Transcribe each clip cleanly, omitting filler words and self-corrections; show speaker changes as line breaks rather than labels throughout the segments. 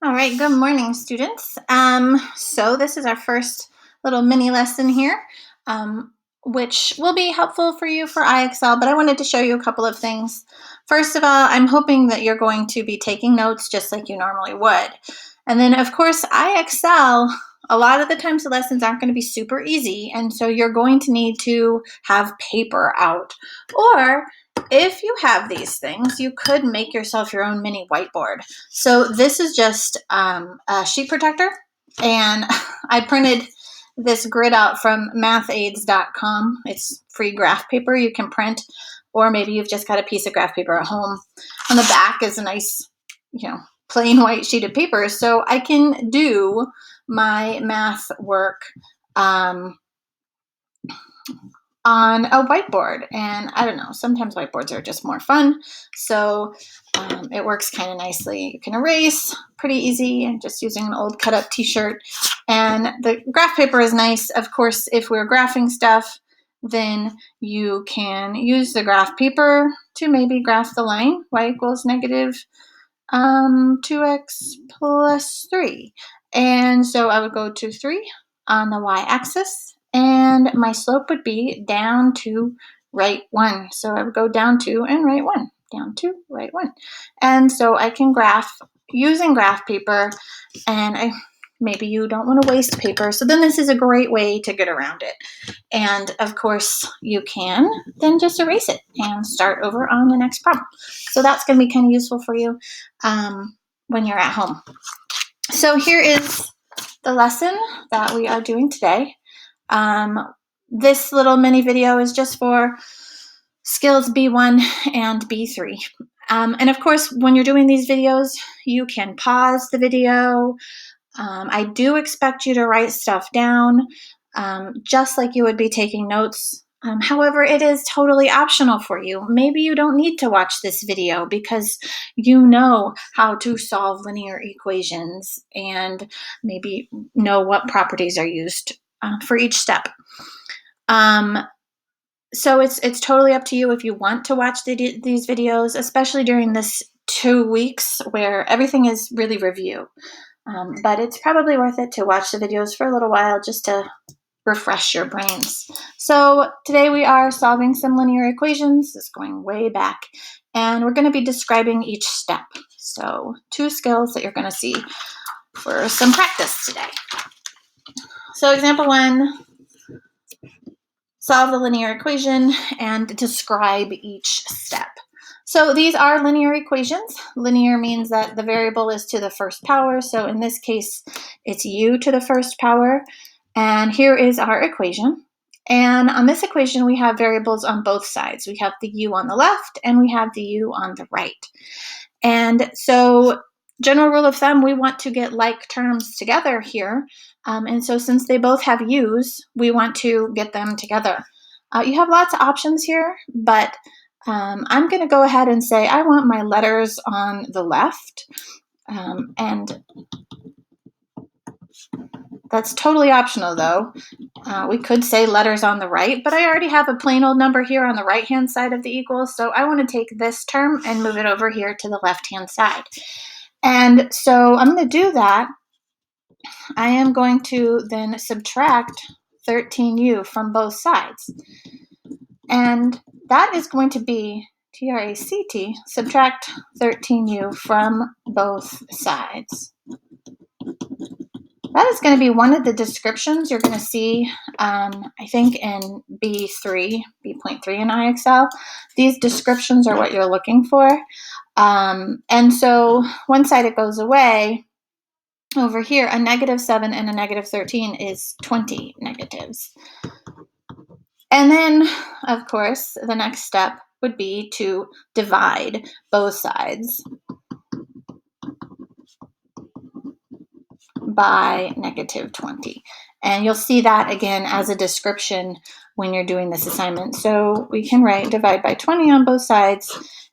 All right, good morning, students. So this is our first little mini lesson here, which will be helpful for you for IXL, but I wanted to show you a couple of things. First of all, I'm hoping that you're going to be taking notes just like you normally would. And then, of course, IXL, a lot of the times the lessons aren't going to be super easy, and so you're going to need to have paper out. Or if you have these things, you could make yourself your own mini whiteboard. So this is just a sheet protector, and I printed this grid out from mathaids.com. It's free graph paper you can print, or maybe you've just got a piece of graph paper at home. On the back is a nice, plain white sheet of paper, so I can do my math work on a whiteboard. And I don't know, sometimes whiteboards are just more fun. So it works kind of nicely. You can erase pretty easy and just using an old cut up t-shirt. And the graph paper is nice. Of course, if we're graphing stuff, then you can use the graph paper to maybe graph the line y equals negative 2x plus 3. And so I would go to 3 on the y-axis, and my slope would be down to right 1. So I would go down 2 and right 1, down 2, right 1. And so I can graph using graph paper, and maybe you don't want to waste paper. So then this is a great way to get around it. And of course, you can then just erase it and start over on the next problem. So that's going to be kind of useful for you when you're at home. So here is the lesson that we are doing today. This little mini video is just for skills B1 and B3. And of course, when you're doing these videos, you can pause the video. I do expect you to write stuff down, just like you would be taking notes. However, it is totally optional for you. Maybe you don't need to watch this video because you know how to solve linear equations and maybe know what properties are used for each step. So it's totally up to you if you want to watch these videos, especially during this 2 weeks where everything is really review. But it's probably worth it to watch the videos for a little while just to refresh your brains. So today we are solving some linear equations. This is going way back. And we're going to be describing each step. So 2 skills that you're going to see for some practice today. So example 1, solve the linear equation and describe each step. So these are linear equations. Linear means that the variable is to the first power. So in this case, it's u to the first power. And here is our equation. And on this equation, we have variables on both sides. We have the u on the left and we have the u on the right. And so general rule of thumb, we want to get like terms together here. And so since they both have u's, we want to get them together. You have lots of options here, but I'm going to go ahead and say I want my letters on the left. And that's totally optional, though. We could say letters on the right, but I already have a plain old number here on the right-hand side of the equal, so I want to take this term and move it over here to the left-hand side. And so I'm going to do that. I am going to then subtract 13u from both sides. And that is going to be TRACT, subtract 13u from both sides. That is going to be one of the descriptions you're going to see, I think, in B3, B.3 in IXL. These descriptions are what you're looking for. And so one side it goes away. Over here, a -7 and a -13 is 20 negatives. And then, of course, the next step would be to divide both sides by -20. And you'll see that again as a description when you're doing this assignment. So we can write divide by 20 on both sides,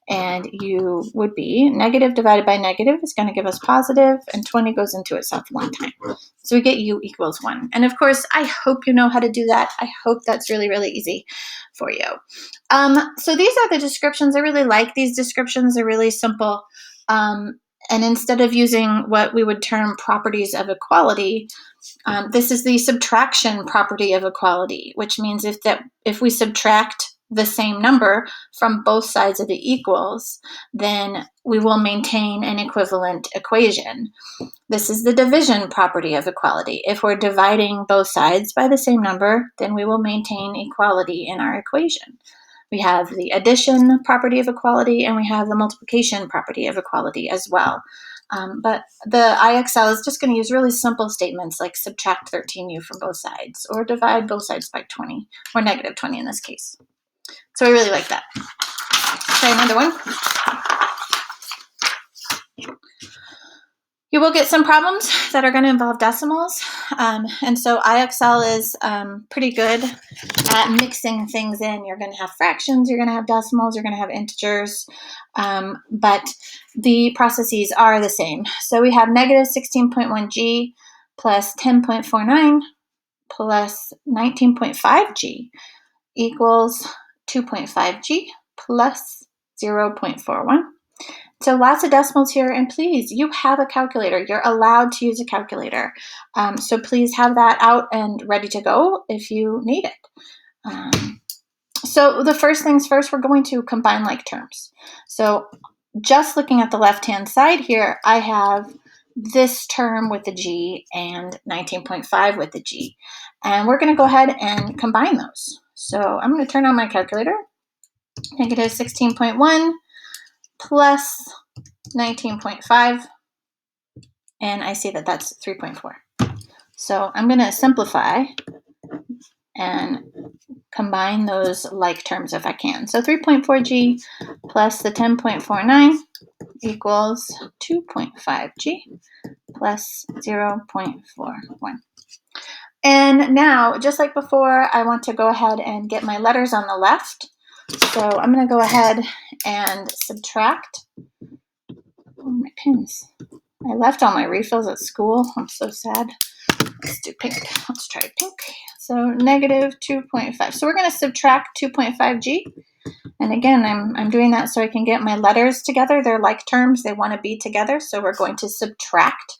and you would be negative divided by negative is going to give us positive, and 20 goes into itself one time. So we get u equals 1. And of course, I hope you know how to do that. I hope that's really, really easy for you. So these are the descriptions. I really like these descriptions. They're really simple. And instead of using what we would term properties of equality, this is the subtraction property of equality, which means if we subtract the same number from both sides of the equals, then we will maintain an equivalent equation. This is the division property of equality. If we're dividing both sides by the same number, then we will maintain equality in our equation. We have the addition property of equality, and we have the multiplication property of equality as well. But the IXL is just going to use really simple statements like subtract 13u from both sides, or divide both sides by 20, or negative 20 in this case. So I really like that. Try another one. You will get some problems that are going to involve decimals. And so IXL is pretty good at mixing things in. You're going to have fractions, you're going to have decimals, you're going to have integers, but the processes are the same. So we have negative 16.1g plus 10.49 plus 19.5g equals 2.5g plus 0.41. So lots of decimals here, and please, you have a calculator. You're allowed to use a calculator. So please have that out and ready to go if you need it. So the first things first, we're going to combine like terms. So just looking at the left-hand side here, I have this term with the g and 19.5 with the g. And we're going to go ahead and combine those. So I'm going to turn on my calculator. Negative 16.1 plus 19.5, and I see that that's 3.4. So I'm going to simplify and combine those like terms if I can. So 3.4g plus the 10.49 equals 2.5g plus 0.41. And now, just like before, I want to go ahead and get my letters on the left. So I'm going to go ahead and subtract. Oh, my pins. I left all my refills at school. I'm so sad. Let's do pink. Let's try pink. So negative 2.5. So we're going to subtract 2.5g. And again, I'm doing that so I can get my letters together. They're like terms. They want to be together. So we're going to subtract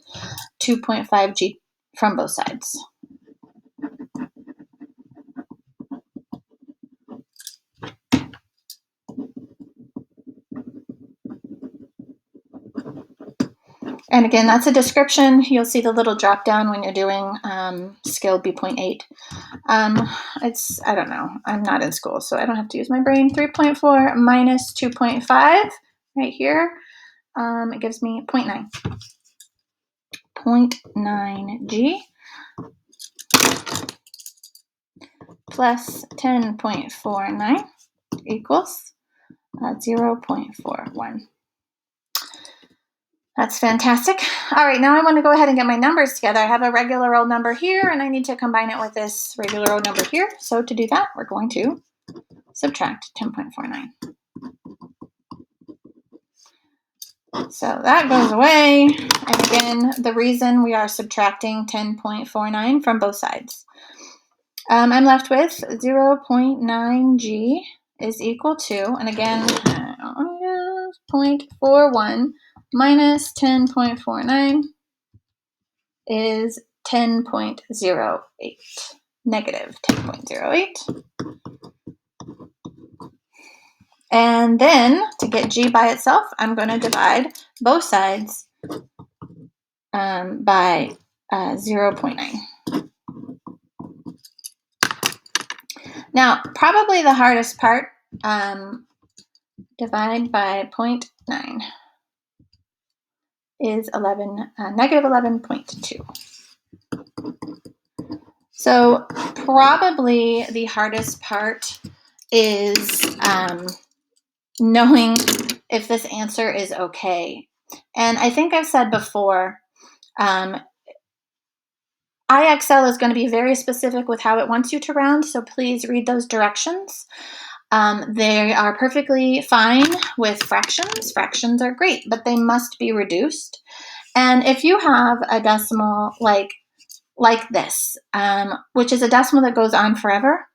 2.5g from both sides. And again, that's a description. You'll see the little drop down when you're doing skill B.8. I don't know. I'm not in school, so I don't have to use my brain. 3.4 minus 2.5 right here. It gives me 0.9. 0.9g plus 10.49 equals 0.41. That's fantastic. All right, now I want to go ahead and get my numbers together. I have a regular old number here, and I need to combine it with this regular old number here. So to do that, we're going to subtract 10.49. So that goes away. And again, the reason we are subtracting 10.49 from both sides. I'm left with 0.9g is equal to, and again, 0.41 minus 10.49 is 10.08, negative 10.08. And then to get g by itself, I'm going to divide both sides by 0.9. Now, probably the hardest part, divide by 0.9 is negative 11.2. So probably the hardest part is knowing if this answer is okay. And I think I've said before, IXL is going to be very specific with how it wants you to round, so please read those directions. They are perfectly fine with fractions. Fractions are great, but they must be reduced. And if you have a decimal like this, which is a decimal that goes on forever,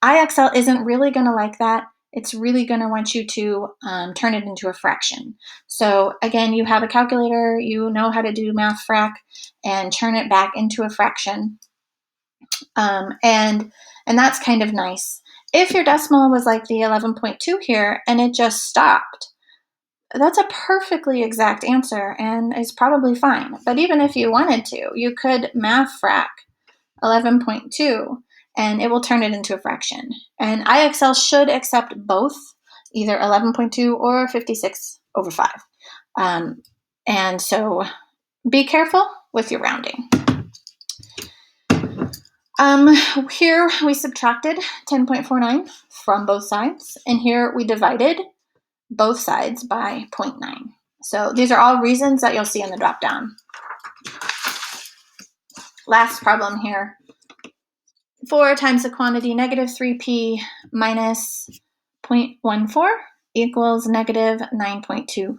IXL isn't really going to like that. it's really going to want you to turn it into a fraction. So again, you have a calculator, you know how to do math frac and turn it back into a fraction. And that's kind of nice. If your decimal was like the 11.2 here and it just stopped, that's a perfectly exact answer and is probably fine. But even if you wanted to, you could math frac 11.2 and it will turn it into a fraction. And IXL should accept both, either 11.2 or 56/5. And so be careful with your rounding. Here we subtracted 10.49 from both sides, and here we divided both sides by 0.9. So these are all reasons that you'll see in the drop down. Last problem here. 4 times the quantity negative 3p minus 0.14 equals negative 9.2p.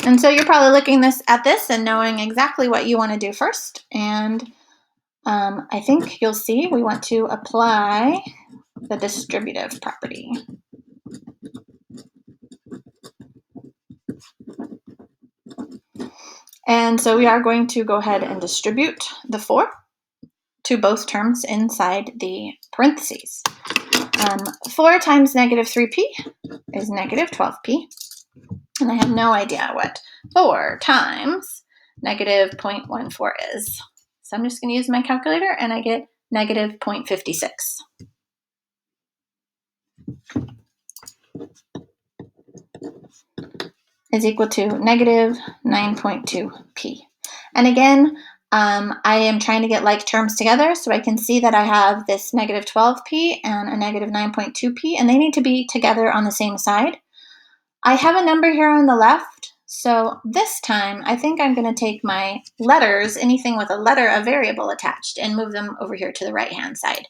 And so you're probably looking at this and knowing exactly what you want to do first. And I think you'll see we want to apply the distributive property. And so we are going to go ahead and distribute the 4 to both terms inside the parentheses. 4 times negative 3p is negative 12p. And I have no idea what 4 times negative 0.14 is. So I'm just going to use my calculator and I get negative 0.56. Is equal to negative 9.2p. And again, I am trying to get like terms together so I can see that I have this negative 12p and a negative 9.2p, and they need to be together on the same side. I have a number here on the left, so this time I think I'm going to take my letters, anything with a letter, a variable attached, and move them over here to the right-hand side.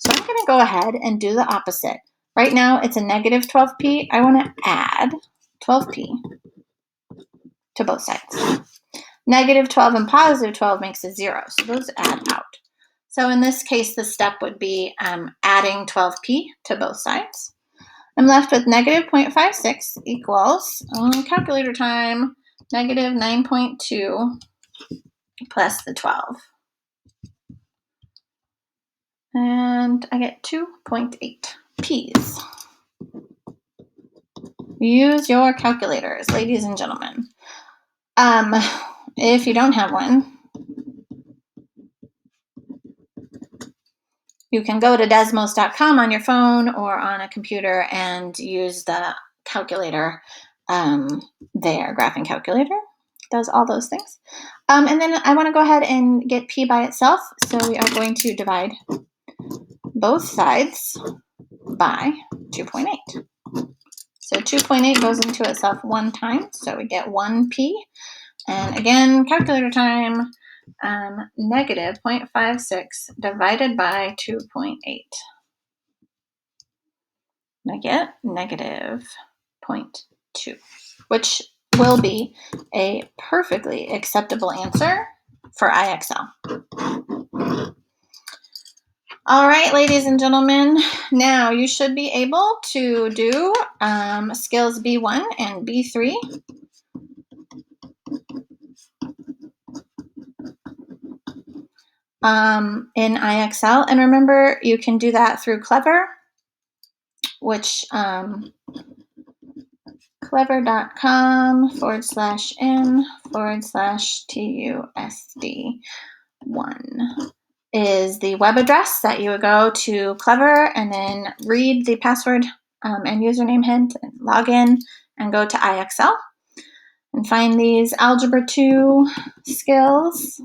So I'm going to go ahead and do the opposite. Right now it's a negative 12p. I want to add 12p to both sides. Negative 12 and positive 12 makes a 0, so those add out. So in this case, the step would be adding 12p to both sides. I'm left with negative 0.56 equals, calculator time, negative 9.2 plus the 12. And I get 2.8 p's. Use your calculators, ladies and gentlemen. If you don't have one, you can go to desmos.com on your phone or on a computer and use the calculator there. Graphing calculator does all those things. And then I want to go ahead and get p by itself. So we are going to divide both sides by 2.8. So 2.8 goes into itself one time. So we get 1p. And again, calculator time. Negative 0.56 divided by 2.8. I get negative 0.2, which will be a perfectly acceptable answer for IXL. All right, ladies and gentlemen, now you should be able to do skills B1 and B3. In IXL. And remember, you can do that through Clever, which clever.com/n/TUSD1 is the web address that you would go to Clever and then read the password and username hint and log in and go to IXL and find these Algebra 2 skills,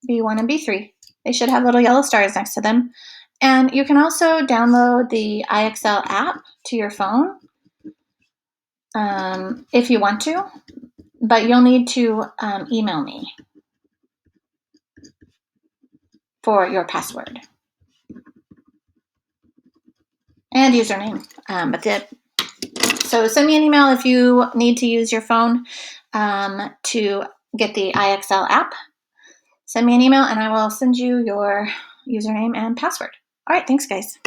B1 and B3. They should have little yellow stars next to them. And you can also download the IXL app to your phone if you want to, but you'll need to email me for your password and username. So send me an email if you need to use your phone to get the IXL app. Send me an email and I will send you your username and password. All right, thanks, guys.